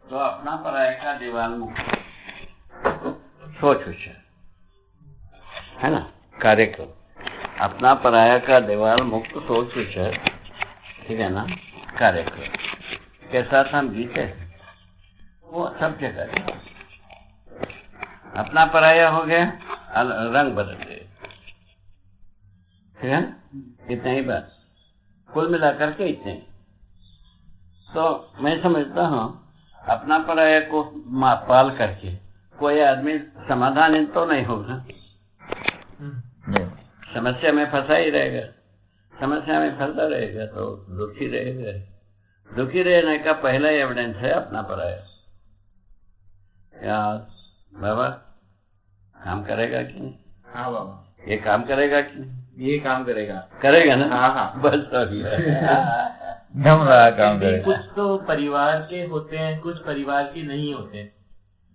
तो अपना पराये का दीवार मुक्त सोच विचार है ना, कार्यक्रम अपना पराया का दीवार मुक्त सोच विचार, ठीक है ना, कार्यक्रम के साथ हम जीते हैं वो सब जगह। अपना पराया हो गया, रंग बदल गए, ठीक है, इतना ही बात, कुल मिलाकर के इतने। तो मैं समझता हूँ अपना पराया को पाल करके कोई आदमी समाधान तो नहीं होगा, समस्या में फंसा ही रहेगा, समस्या में फंसा रहेगा तो दुखी रहेगा। दुखी रहने का पहला एविडेंस है अपना पराया। यार बाबा काम करेगा कि नहीं? हाँ बाबा, ये काम करेगा कि नहीं? ये काम करेगा, करेगा ना? हाँ हाँ, बस सही है। दम रहा काम करेगा। कुछ तो परिवार के होते हैं, कुछ परिवार के नहीं होते,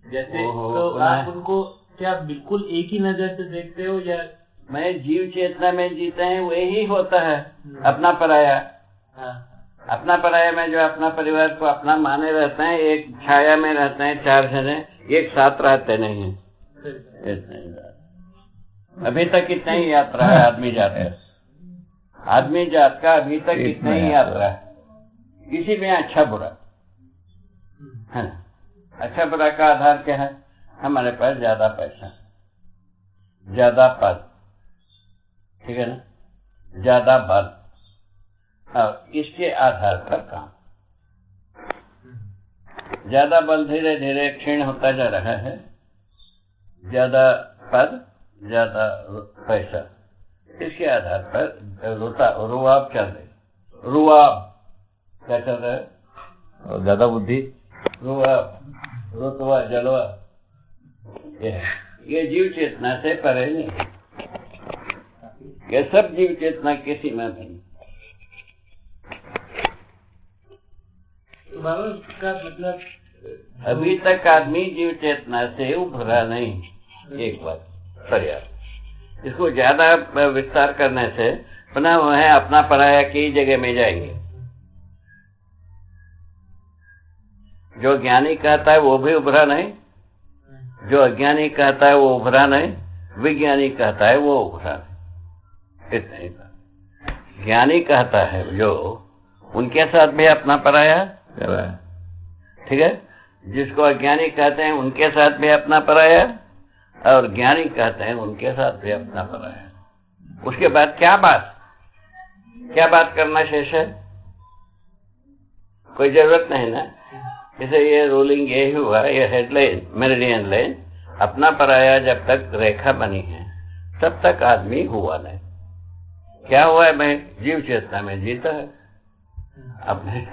जैसे तो आप उनको क्या बिल्कुल एक ही नजर से देखते हो या? मैं जीव चेतना में जीते हैं वही होता है अपना पराया। अपना पराया में जो अपना परिवार को अपना माने रहते हैं, एक छाया में रहते हैं, 4 जने एक साथ रहते नहीं हैं। अभी तक इतना ही यात्रा है आदमी जात का, आदमी जात का अभी तक इतना ही यात्रा है। किसी में अच्छा बुरा है ना, अच्छा बुरा का आधार क्या है? हमारे पास ज्यादा पैसा, ज्यादा पद, ठीक है ना, ज्यादा बल, और इसके आधार पर काम। ज्यादा बल धीरे धीरे क्षीण होता जा रहा है, ज्यादा पद, ज्यादा पैसा, इसके आधार पर रुआब चल रही। रुआब क्या चल रहा है? ज्यादा बुद्धि, रुआब, रुतवा, जलवा, ये जीव चेतना से परे नहीं, ये सब जीव चेतना की सीमा नहीं। बाबा का मतलब अभी तक आदमी जीव चेतना से उभरा नहीं, एक बात पर्याप्त। इसको ज्यादा विस्तार करने से पुनः वह अपना पराया की जगह में जाएंगे। जो ज्ञानी कहता है वो भी उभरा नहीं, जो अज्ञानी कहता है वो उभरा नहीं, विज्ञानी कहता है वो उभरा नहीं। इतना ही बात। ज्ञानी कहता है जो उनके साथ भी अपना पराया कर रहा है, ठीक है, जिसको अज्ञानी कहते हैं उनके साथ भी अपना पराया, और ज्ञानी कहते हैं उनके साथ भी अपना पराया। उसके बाद क्या बात करना शेष है? कोई जरूरत नहीं ना। जैसे ये रूलिंग यही हुआ, ये हेडलाइन, मेरिडियन लाइन, अपना पराया जब तक रेखा बनी है तब तक आदमी हुआ नहीं। क्या हुआ है भाई? जीव चेतना में जीता है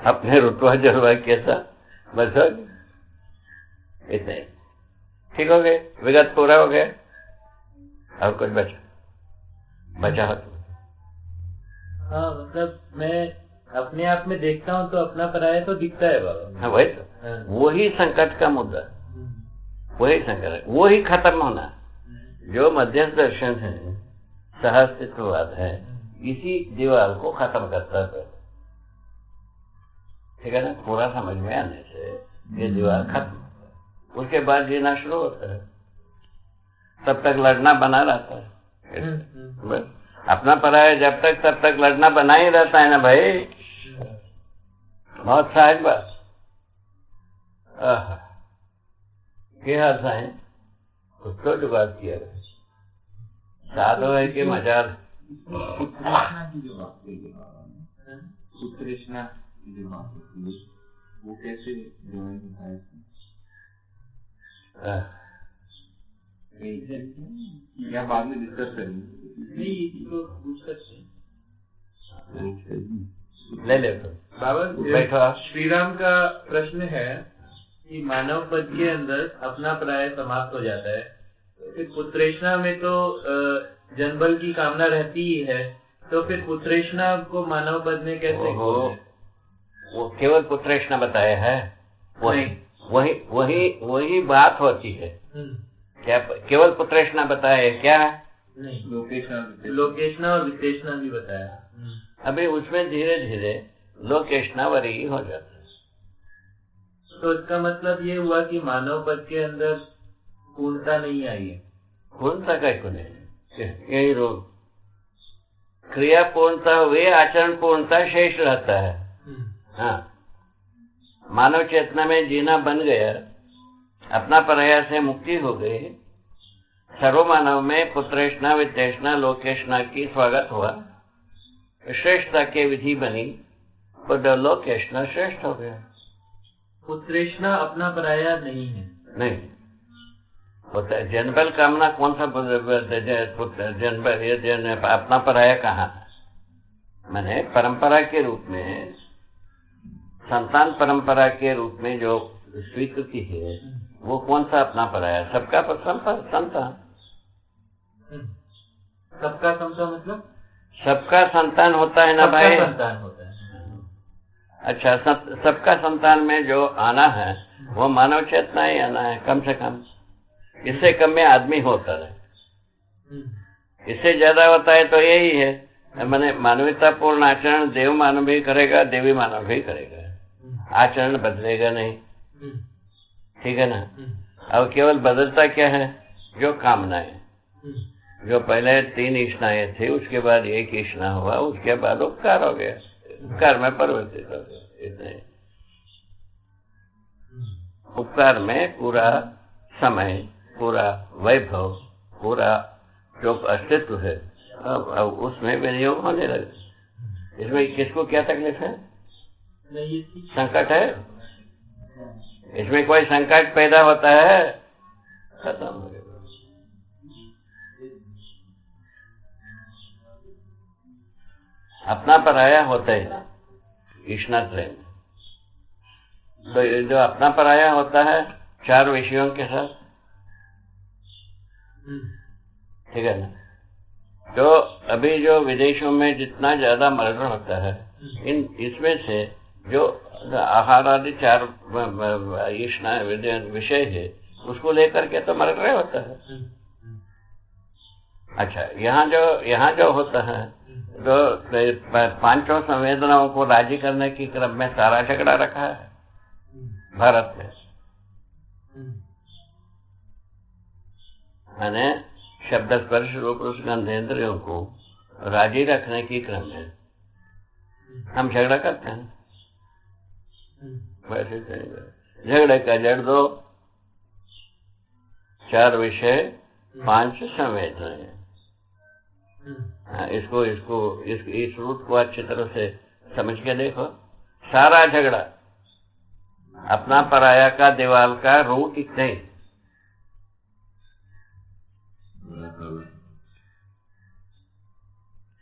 अपने रुतवा जलवा के साथ, बस हो गया, इतने ठीक हो गए, विगत पूरा हो गया, और कुछ बचा हो? हाँ, मतलब मैं अपने आप में देखता हूँ तो अपना पराया तो दिखता है बाबा। हाँ वही तो, वही संकट का मुद्दा, वही संकट है, वही खत्म होना। जो मध्यस्थ दर्शन है, सहअस्तित्ववाद है, इसी दीवार को खत्म करता है, ठीक है ना। पूरा समझ में आने से ये दीवार खत्म, उसके बाद जीना शुरू होता है। तब तक लड़ना बना रहता है, बस अपना पराया जब तक तब तक लड़ना बना ही रहता है ना भाई। बहुत सहज बात। क्या हाल है, कुछ तो जुगाड़ किया साधो है कि मजाल। उत्तृष्णा की जो बात कही है, उत्तृष्णा की जो बात होती है वो कैसे होता है? या बाद में डिस्कस करेंगे? नहीं तो पूछ सकते ले ले बाबा। बैठो। श्री राम का प्रश्न है कि मानव पद के अंदर अपना पराया समाप्त हो जाता है, फिर पुत्रेष्णा में तो जनबल की कामना रहती ही है, तो फिर पुत्रेष्णा को मानव पद में कैसे? वो केवल पुत्रेष्णा बताया है, वही बात होती है। क्या केवल पुत्रेष्णा बताया क्या? नहीं, लोकेष्णा और विशेषणा भी बताया। अभी उसमें धीरे धीरे लोकेष्णावरी हो जाता है। तो इसका मतलब ये हुआ कि मानव पद के अंदर पूर्णता नहीं आई है। पूर्णता का को नहीं, यही रोग क्रिया पूर्णता हुई, आचरण पूर्णता शेष रहता है। हाँ, मानव चेतना में जीना बन गया, अपना पराया से मुक्ति हो गई, सर्व मानव में पुत्रेष्णा वित्तेष्णा लोकेष्णा की स्वागत हुआ, श्रेष्ठता के विधि बनी, तो लोकेष्णा श्रेष्ठ हो गया। पुत्रेष्णा अपना पराया नहीं है। नहीं होता है। जनबल कामना कौन सा जनबल, ये अपना पराया कहाँ? मैंने परंपरा के रूप में, संतान परंपरा के रूप में जो स्वीकृति है, वो कौन सा अपना पराया? सबका संतान। सबका संतान मतलब सबका संतान होता है ना भाई? संतान होता है। अच्छा, सबका संतान में जो आना है वो मानव चेतना ही आना है, कम से कम। इससे कम में आदमी होता है, इससे ज्यादा होता है तो यही है। मैंने मानवतापूर्ण आचरण देव मानव भी करेगा, देवी मानव भी करेगा, आचरण बदलेगा नहीं। ठीक है ना? अब केवल बदलता क्या है? जो कामनाएं, जो पहले 3 इच्छाएं थी, उसके बाद 1 इच्छा हुआ, उसके बाद उपकार हो गया, उपकार में परिवर्तित हो गया। इतने उपकार में पूरा समय, पूरा वैभव, पूरा जो अस्तित्व है, अब उसमें विनियोग होने लगे। इसमें किसको क्या तकलीफ है? संकट है? इसमें कोई संकट पैदा होता है? खत्म हो गया। अपना पराया होता है कृष्णा प्रेम। तो जो अपना पराया होता है 4 विषयों के साथ, ठीक है ना? तो अभी जो विदेशों में जितना ज्यादा मर्डर होता है, इसमें से जो आहार आदि 4 विषय है, उसको लेकर के तो मर्डर होता है। अच्छा, यहाँ जो होता है, तो 5 संवेदनाओं को राजी करने की क्रम में सारा झगड़ा रखा है भारत में। मैंने शब्द स्पर्श रूप रस गंधेंद्रियों को राजी रखने की क्रम में हम झगड़ा करते हैं। वैसे झगड़े का जड़ 2, 4 विषय, 5 संवेदनाएं। इस रूट को अच्छी तरह से समझ के देखो। सारा झगड़ा अपना पराया का दीवार का रूट इतना ही।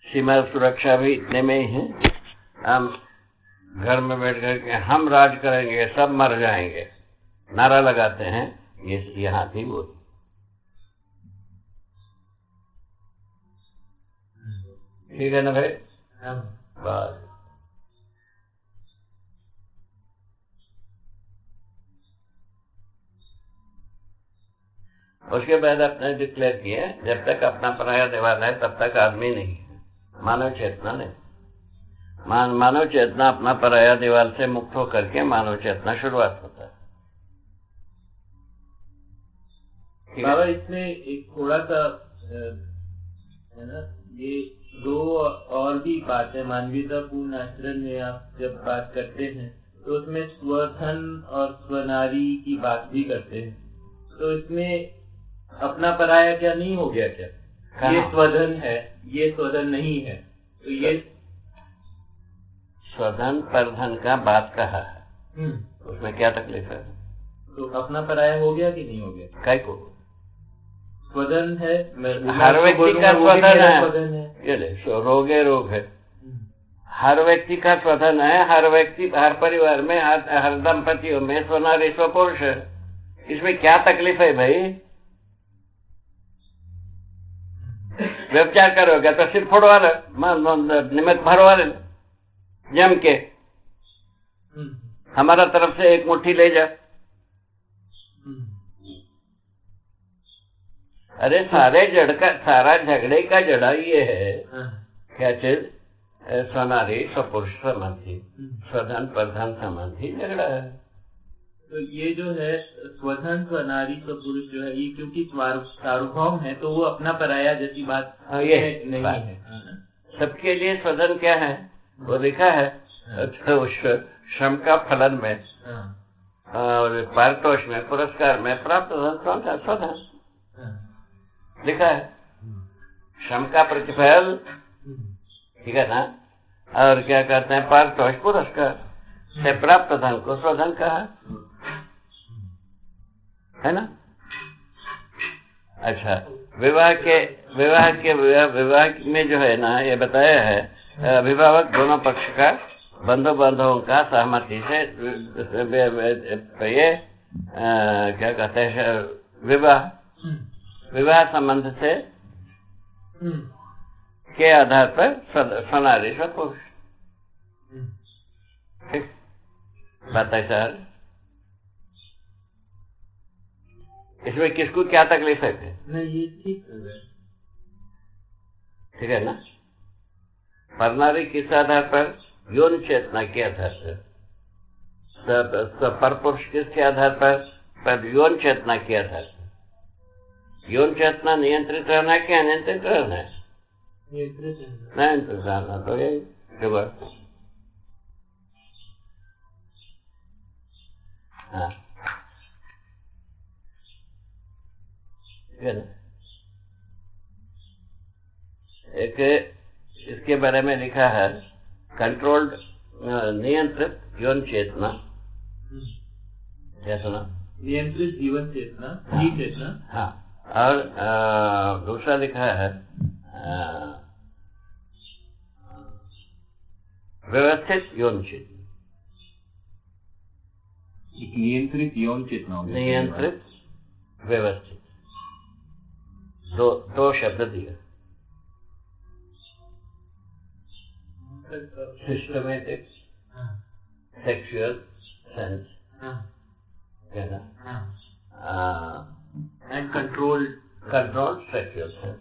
सीमा सुरक्षा भी इतने में ही है। हम घर में बैठ करके हम राज करेंगे, सब मर जाएंगे, नारा लगाते हैं, ये यहाँ भी वो। ठीक है ना भाई? बस उसके बाद आपने डिक्लेयर किया, जब तक अपना पराया दीवार है तब तक आदमी नहीं है, मानव चेतना नहीं। मानव चेतना अपना पराया दीवार से मुक्त होकर के मानव चेतना शुरुआत होता है। बाबा, इसमें एक थोड़ा सा है ना, ये 2 और भी बातें मानवीयतापूर्ण आचरण में आप जब बात करते हैं तो उसमें स्वधन और स्वनारी की बात भी करते हैं। तो इसमें अपना पराया क्या नहीं हो गया क्या? ये स्वधन है, ये स्वधन नहीं है, तो ये स्वधन परधन का बात कहा है, उसमें क्या तकलीफ है? तो अपना पराया हो गया कि नहीं हो गया? काय को स्वधन है, हर व्यक्ति का स्वधन है। रोगे रोग है, हर व्यक्ति का स्वधन है। हर व्यक्ति, हर परिवार में, हर दंपतियों में स्वनारी स्वपुरुष है। इसमें क्या तकलीफ है भाई? व्यवचार करोगे तो सिर फोड़वा ले, निमित्त भरवा ले जम के, हमारा तरफ से 1 मुट्ठी ले जा। अरे सारा झगड़े का जड़ा ये है, क्या चीज? स्वनारी स्वपुरुष संबंधी, स्वधन प्रधान संबंधी झगड़ा है। तो ये जो है स्वधन स्वनारी स्वपुरुष जो है, ये क्योंकि सार्वभौम है तो वो अपना पराया जैसी बात ये नहीं बात है। सबके लिए स्वधन क्या है वो लिखा है, तो श्रम का फलन में और पारितोष में, पुरस्कार में प्राप्त धन स्वधन लिखा है। श्रम का प्रतिफल, ठीक है ना, और क्या कहते हैं पारितोष पुरस्कार से प्राप्त धन को स्वधन कहा है ना। अच्छा, विवाह में जो है ना ये बताया है, अभिभावक दोनों पक्ष का बंधु बांधवों का सहमति से ये क्या कहते हैं विवाह संबंध से के आधार पर स्वनारी स्वपुरुष, ठीक बात है सर। इसमें किसको क्या तकलीफ है? नहीं, ये ठीक है, ठीक है ना। परनारी किस आधार पर? यौन चेतना के आधार पर। परपुरुष किसके आधार पर? यौन चेतना के आधार पर। यौन चेतना नियंत्रित रहना है कि अनियंत्रित रहना है? नियंत्रित रहना। तो यही जुगाड़। हाँ, एक इसके बारे में लिखा है, कंट्रोल्ड नियंत्रित यौन चेतना। क्या सुना? नियंत्रित जीवन चेतना, जी चेतना। हाँ, और दूसरा लिखा है व्यवस्थित यौन चेतना। नियंत्रित यौन चेतना, नियंत्रित व्यवस्थित, दो शब्द दिए। सिस्टमेटिक सेक्सुअल सेंस है ना, एंड कंट्रोल्ड सेक्सुअल सेंस।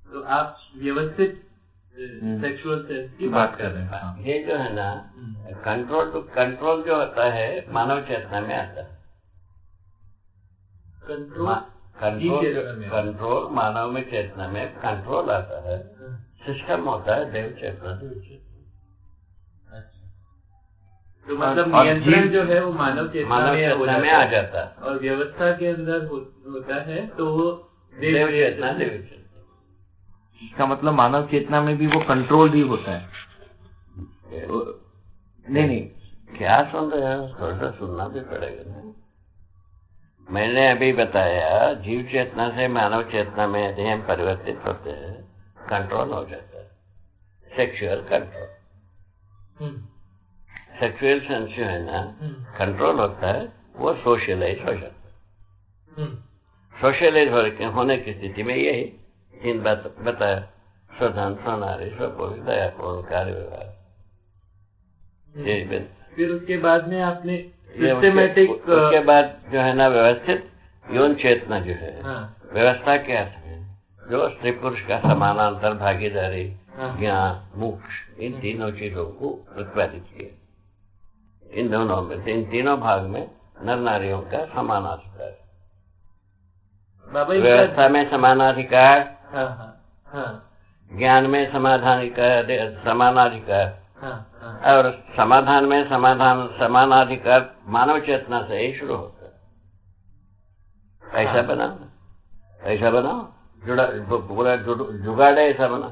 तो आप व्यवस्थित सेक्सुअल सेंस की बात कर रहे हैं। ये जो है ना कंट्रोल जो होता है मानव चेतना में आता है। कंट्रोल मानव में चेतना में कंट्रोल आता है। सिस्टम होता है देव चेतना। तो मतलब नियंत्रण जो है वो मानव चेतना में आ जाता है, और व्यवस्था के अंदर होता है तो वो देव चेतना। इसका मतलब मानव चेतना में भी वो कंट्रोल भी होता है। नहीं, क्या सुन रहे हो? थोड़ा सा सुनना भी पड़ेगा ना। मैंने अभी बताया जीव चेतना से मानव चेतना में यदि हम परिवर्तित होते हैं, कंट्रोल हो जाता है, सेक्सुअल कंट्रोल। सेक्सुअल सेंस जो है ना कंट्रोल होता है, वो सोशलाइज हो जाता है। सोशलाइज होने की स्थिति में यही तीन बात बताया, स्वधन स्वनारी स्वपुरुष दयापूर्ण कार्य व्यवहार। फिर उसके बाद में आपने सिस्टमेटिक, उसके बाद जो है ना व्यवस्थित यौन चेतना जो है, व्यवस्था के अर्थ में जो स्त्री पुरुष का समानांतर भागीदारी, ज्ञान, मोक्ष, इन तीनों चीजों को प्रतिपादित किया। इन दोनों में से, इन तीनों भाग में नर नारियों का समानाधिकार। व्यवस्था में समानाधिकार, ज्ञान में समानाधिकार, और समाधान में समानाधिकार मानव चेतना से ही शुरू होता है। ऐसा बनाओ पूरा जुगाड़ है, ऐसा बना।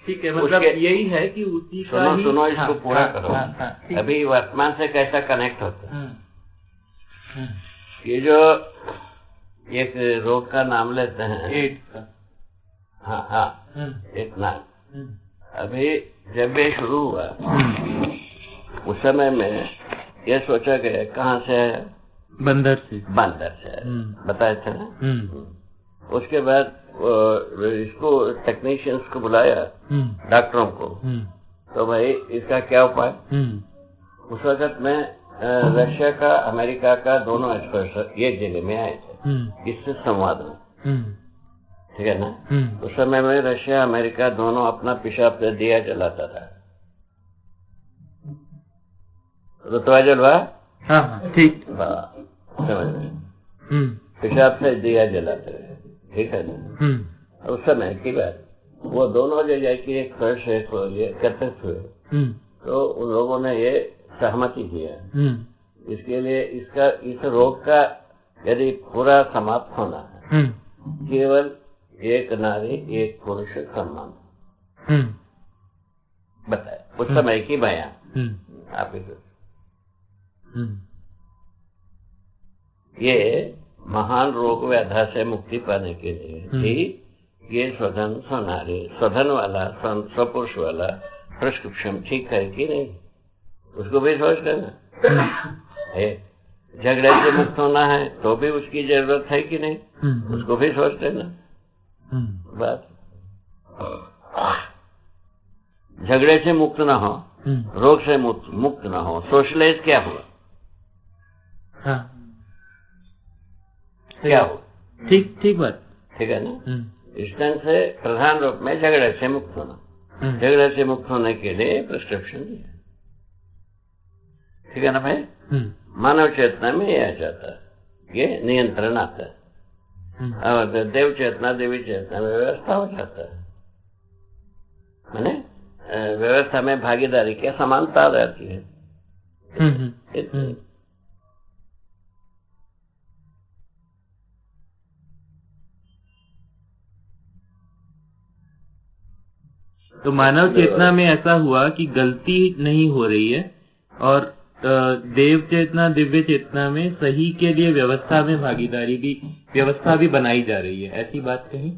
ठीक है, मतलब यही है कि उसी का ही सुनो इसको पूरा करो। अभी वर्तमान से कैसा कनेक्ट होता है? ये जो एक रोग का नाम लेते हैं, एक नाम, अभी जब ये शुरू हुआ उस समय में ये सोचा गया कहाँ से आया? बंदर से आया, बताए थे ना। उसके बाद इसको टेक्नीशियंस को बुलाया, डॉक्टरों को, तो भाई इसका क्या उपाय? उस वक्त में रशिया का अमेरिका का दोनों एक्सपर्ट एक जगह में आए थे इससे संवाद में, ठीक है ना। उस समय में रशिया अमेरिका दोनों अपना पेशाब से दिया जलाता था। रुतवा जलवा हाँ हाँ ठीक। समझ में, पेशाब से दिया जलाते हैं, ठीक है ना। उस समय की बात, वो दोनों जगह की एक फर्श एकत्रित हुए, तो उन लोगों ने ये सहमति किया इसके लिए, इस रोग का यदि पूरा समाप्त होना है, केवल एक नारी एक पुरुष सम्मान। बताए उस समय की बयान आप ये महान रोग व्याधा से मुक्ति पाने के लिए ही ये स्वधन स्वनारी, स्वधन वाला स्वपुरुष वाला प्रिस्क्रिप्शन ठीक है कि नहीं, उसको भी सोच लेना है। झगड़े से मुक्त होना है तो भी उसकी जरूरत है कि नहीं, उसको भी सोच लेना। बात झगड़े से मुक्त ना हो, रोग से मुक्त ना हो, सोशलाइज क्या हुआ? हाँ क्या हुआ? ठीक बात, ठीक है ना। इस ढंग से प्रधान रूप में झगड़े से मुक्त होना, झगड़े से मुक्त होने के लिए प्रिस्क्रिप्शन दिया, ठीक है ना भाई। मानव चेतना में यह आ जाता है, ये नियंत्रण आता है, और देव चेतना देवी चेतना में व्यवस्था हो जाता है, माने व्यवस्था में भागीदारी की समानता रहती है। तो मानव चेतना में ऐसा हुआ कि गलती नहीं हो रही है, और देव चेतना दिव्य चेतना में सही के लिए व्यवस्था में भागीदारी भी, व्यवस्था भी बनाई जा रही है, ऐसी बात कही।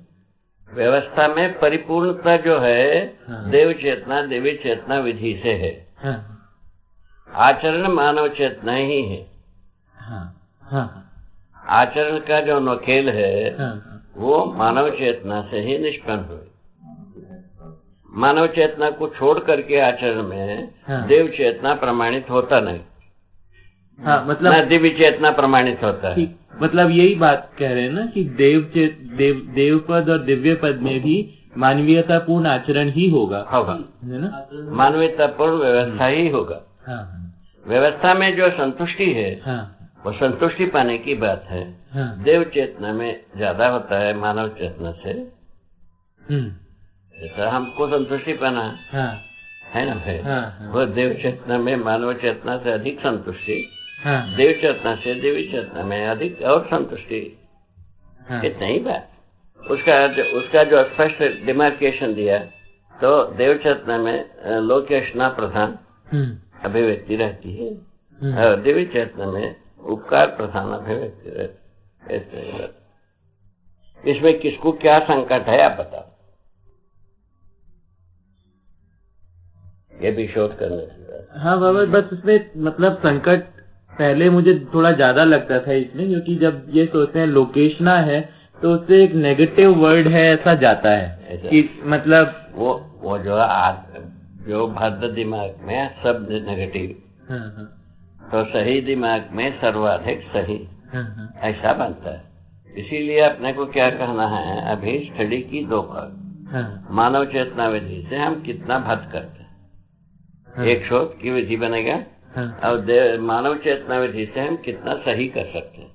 व्यवस्था में परिपूर्णता जो है देव चेतना देवी चेतना विधि से है। आचरण मानव चेतना ही है। आचरण का जो नखेल है वो मानव चेतना से ही निष्पन्न हुए। मानव चेतना को छोड़ करके आचरण में देव चेतना प्रमाणित होता नहीं, मतलब दिव्य चेतना प्रमाणित होता है। मतलब यही बात कह रहे हैं ना कि देव पद और दिव्य पद में भी मानवीयतापूर्ण आचरण ही होगा, है ना, मानवीयतापूर्ण व्यवस्था ही होगा। व्यवस्था में जो संतुष्टि है वो संतुष्टि पाने की बात है। देव चेतना में ज्यादा होता है मानव चेतना से। जैसा हमको संतुष्टि पाना है ना भाई, वो देव चेतना में मानव चेतना से अधिक संतुष्टि, देव चेतना से देवी चेतना में अधिक और संतुष्टि, इतना ही बात। उसका जो स्पष्ट डिमार्केशन दिया, तो देव चेतना में लोकेशना प्रधान अभिव्यक्ति रहती है, और देवी चेतना में उपकार प्रधान अभिव्यक्ति रहती है। इसमें किसको क्या संकट है आप बताओ, ये भी शोध करने से। हाँ बाबा, बस इसमें मतलब संकट पहले मुझे थोड़ा ज्यादा लगता था इसमें, क्योंकि जब ये सोचते हैं लोकेशना है तो उससे एक नेगेटिव वर्ड है ऐसा जाता है कि मतलब वो जो भद्र दिमाग में सब नेगेटिव, तो सही दिमाग में सर्वाधिक सही, ऐसा बनता है। इसीलिए अपने को क्या कहना है, अभी स्टडी की 2 भाग। मानव चेतना विधि से हम कितना भद्र करते हैं, एक शोध की विधि बनेगा, और मानव चेतना विधि से हम कितना सही कर सकते हैं,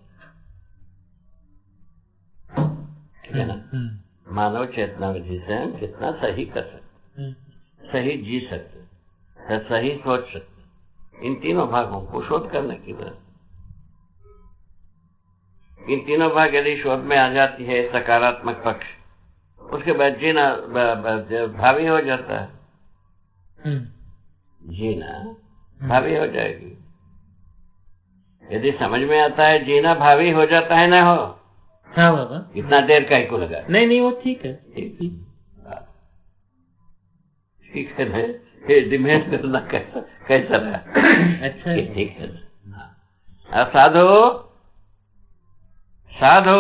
ठीक है ना। मानव चेतना विधि से हम कितना सही कर सकते हैं, सही जी सकते, सही सोच सकते। इन तीनों भागों को शोध करने की बात। इन तीनों भाग यदि शोध में आ जाती है सकारात्मक पक्ष, उसके बाद जीना भावी हो जाता है, जीना भावी हो जाएगी। यदि समझ में आता है जीना भावी हो जाता है, ना हो। हाँ बाबा, इतना देर काहे को लगा? नहीं वो ठीक है, ठीक है ना। डिमेंड करना कैसा रहा? अच्छा ठीक है। साधो